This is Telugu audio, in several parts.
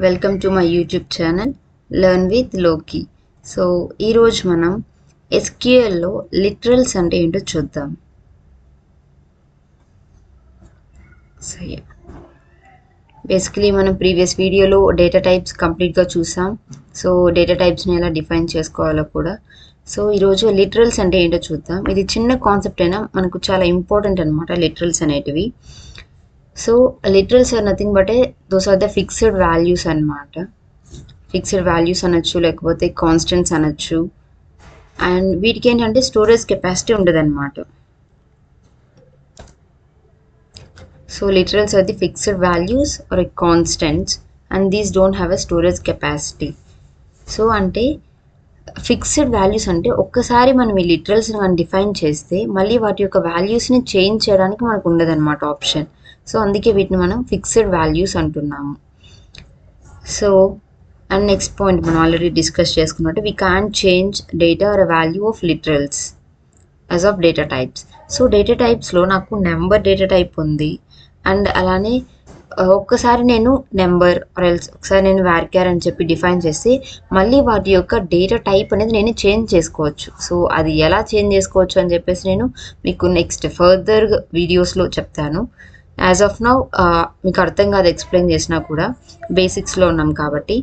Welcome to my YouTube channel learn with లోకి. సో ఈరోజు మనం ఎస్క్యూఎల్లో లిటరల్స్ అంటే ఏంటో చూద్దాం. సో బేసికలీ మనం ప్రీవియస్ వీడియోలో డేటా టైప్స్ కంప్లీట్గా చూసాం. సో డేటా టైప్స్ని ఎలా డిఫైన్ చేసుకోవాలో కూడా. సో ఈరోజు లిటరల్స్ అంటే ఏంటో చూద్దాం. ఇది చిన్న కాన్సెప్ట్ అయినా మనకు చాలా ఇంపార్టెంట్ అనమాట లిటరల్స్ అనేటివి. So literals are nothing but those are the fixed values అనమాట. ఫిక్స్డ్ వాల్యూస్ అనొచ్చు, లేకపోతే కాన్స్టెంట్స్ అనొచ్చు. అండ్ వీటికి ఏంటంటే స్టోరేజ్ కెపాసిటీ ఉండదు అనమాట. So literals are the fixed values or constants and these don't have a storage capacity. So అంటే ఫిక్స్డ్ వాల్యూస్ అంటే ఒక్కసారి మనం ఈ లిటరల్స్ని మనం డిఫైన్ చేస్తే మళ్ళీ వాటి యొక్క వాల్యూస్ని చేంజ్ చేయడానికి మనకు ఉండదు అనమాట ఆప్షన్. సో అందుకే వీటిని మనం ఫిక్స్డ్ వాల్యూస్ అంటున్నాము. సో అండ్ నెక్స్ట్ పాయింట్ మనం ఆల్రెడీ డిస్కస్ చేసుకున్నట్టు we can change data or value of literals as of data types. So data టైప్స్లో నాకు నెంబర్ డేటా టైప్ ఉంది. అండ్ అలానే ఒక్కసారి నేను నెంబర్ ఆర్ ఎల్స్ ఒకసారి నేను వార్క్యార్ అని చెప్పి డిఫైన్ చేస్తే మళ్ళీ వాటి యొక్క డేటా టైప్ అనేది నేను చేంజ్ చేసుకోవచ్చు. సో అది ఎలా చేంజ్ చేసుకోవచ్చు అని చెప్పేసి నేను మీకు నెక్స్ట్ ఫర్దర్ వీడియోస్లో చెప్తాను. యాజ్ ఆఫ్ నౌ మీకు అర్థం కాదు ఎక్స్ప్లెయిన్ చేసినా కూడా, బేసిక్స్లో ఉన్నాం కాబట్టి.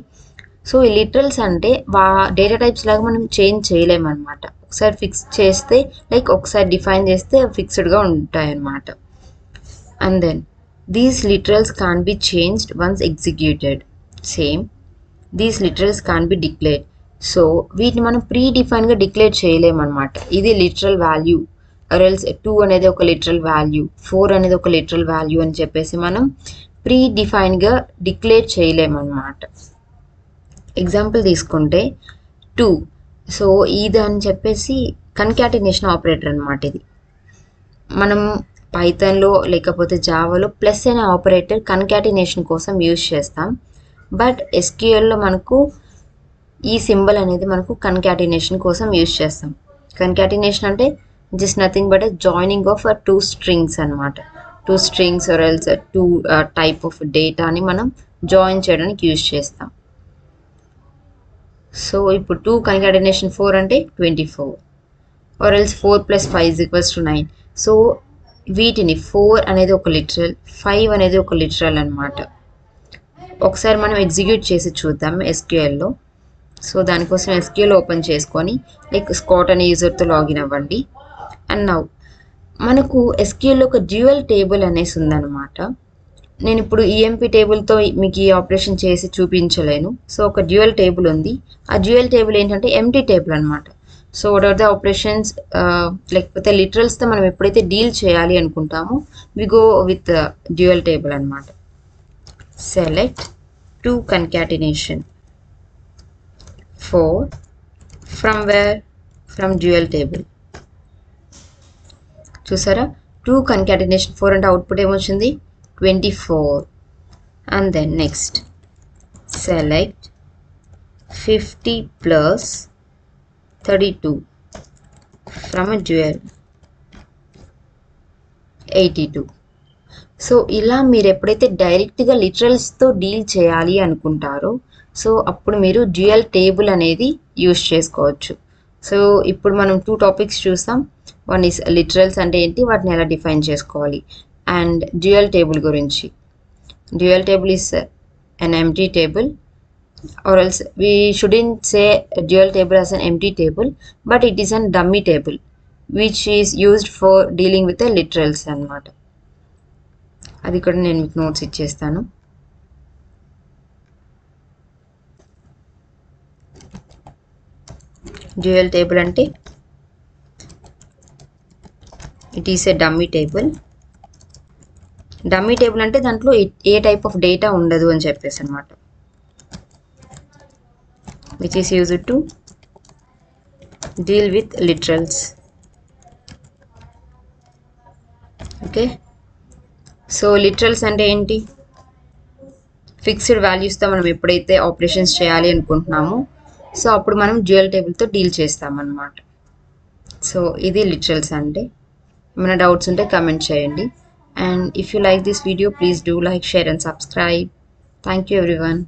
సో ఈ లిటరల్స్ అంటే డేటా టైప్స్ లాగా మనం చేంజ్ చేయలేమన్నమాట. ఒకసారి ఫిక్స్ చేస్తే లైక్ ఒకసారి డిఫైన్ చేస్తే ఫిక్స్డ్గా ఉంటాయన్నమాట. And then these literals can't be changed once executed. Same, these literals can't be declared. So వీటిని మనం ప్రీ డిఫైన్గా డిక్లేర్ చేయలేమన్నమాట. ఇది లిటరల్ వాల్యూ ఆర్ ఎల్స్ 2 అనేది ఒక లిటరల్ వాల్యూ, 4 అనేది ఒక లిటరల్ వాల్యూ అని చెప్పేసి మనం ప్రీ డిఫైన్గా డిక్లేర్ చేయలేమన్నమాట. ఎగ్జాంపుల్ తీసుకుంటే 2. సో ఇది అని చెప్పేసి కన్కాటినేషన్ ఆపరేటర్ అనమాట. ఇది మనం పైథాన్లో లేకపోతే జావాలో ప్లస్ అనే ఆపరేటర్ కన్కాటినేషన్ కోసం యూజ్ చేస్తాం. బట్ ఎస్క్యూఎల్లో మనకు ఈ సింబల్ అనేది మనకు కన్కాటినేషన్ కోసం యూజ్ చేస్తాం. కన్కాటినేషన్ అంటే just nothing but joining of 2 strings అనమాట. 2 strings or else 2 type of డేటాని మనం జాయిన్ చేయడానికి యూజ్ చేస్తాం. సో ఇప్పుడు 2 కన్కాటినేషన్ 4 అంటే 24 ఆర్ ఎల్స్ 4 + 5 = 9. సో వీటిని 4 అనేది ఒక లిటరల్, 5 అనేది ఒక లిటరల్ అనమాట. ఒకసారి మనం ఎగ్జిక్యూట్ చేసి చూద్దాం ఎస్క్యూఎల్లో. సో దానికోసం ఎస్క్యూఎల్ ఓపెన్ చేసుకొని లైక్ స్కాట్ అనే యూజర్తో లాగిన్ అవ్వండి. అండ్ నౌ మనకు ఎస్క్యూఎల్లో ఒక డ్యూయల్ టేబుల్ అనేసి ఉందన్నమాట. నేను ఇప్పుడు ఈఎంపీ టేబుల్తో మీకు ఈ ఆపరేషన్ చేసి చూపించలేను. సో ఒక డ్యూయల్ టేబుల్ ఉంది. ఆ డ్యూయల్ టేబుల్ ఏంటంటే ఎంప్టీ టేబుల్ అనమాట. So what are the operations లేకపోతే లిటరల్స్తో మనం ఎప్పుడైతే డీల్ చేయాలి అనుకుంటామో we go with dual table అనమాట. Select 2 concatenation 4 from where from dual table. చూసారా 2 concatenation 4 అంటే అవుట్పుట్ ఏమొచ్చింది 24. And then next select 50 + 32 from a dual 82. సో ఇలా మీరు ఎప్పుడైతే డైరెక్ట్గా లిటరల్స్తో డీల్ చేయాలి అనుకుంటారో సో అప్పుడు మీరు డ్యూయల్ టేబుల్ అనేది యూజ్ చేసుకోవచ్చు. సో ఇప్పుడు మనం 2 టాపిక్స్ చూసాం. వన్ ఈస్ లిటరల్స్ అంటే ఏంటి, వాటిని ఎలా డిఫైన్ చేసుకోవాలి, అండ్ డ్యూయల్ టేబుల్ గురించి. Dual table is an empty table, or else we shouldn't say dual table as an empty table, but it is a dummy table which is used for dealing with the literals అన్నమాట. అది కూడా నేను మీకు నోట్స్ ఇచ్చేస్తాను. డ్యూయల్ టేబుల్ అంటే it is a dummy table. Dummy table అంటే దాంట్లో ఏ టైప్ ఆఫ్ డేటా ఉండదు అని చెప్పేసి అనమాట, which is used to deal with literals. Okay, so literals అంటే ఏంటి, ఫిక్స్డ్ వాల్యూస్తో మనం ఎప్పుడైతే ఆపరేషన్స్ చేయాలి అనుకుంటున్నామో సో అప్పుడు మనం డ్యూయల్ టేబుల్తో డీల్ చేస్తామన్నమాట. సో ఇది లిటరల్స్ అంటే. ఏమైనా డౌట్స్ ఉంటే కమెంట్ చేయండి. And if you like this video please do like, share and subscribe. Thank you everyone.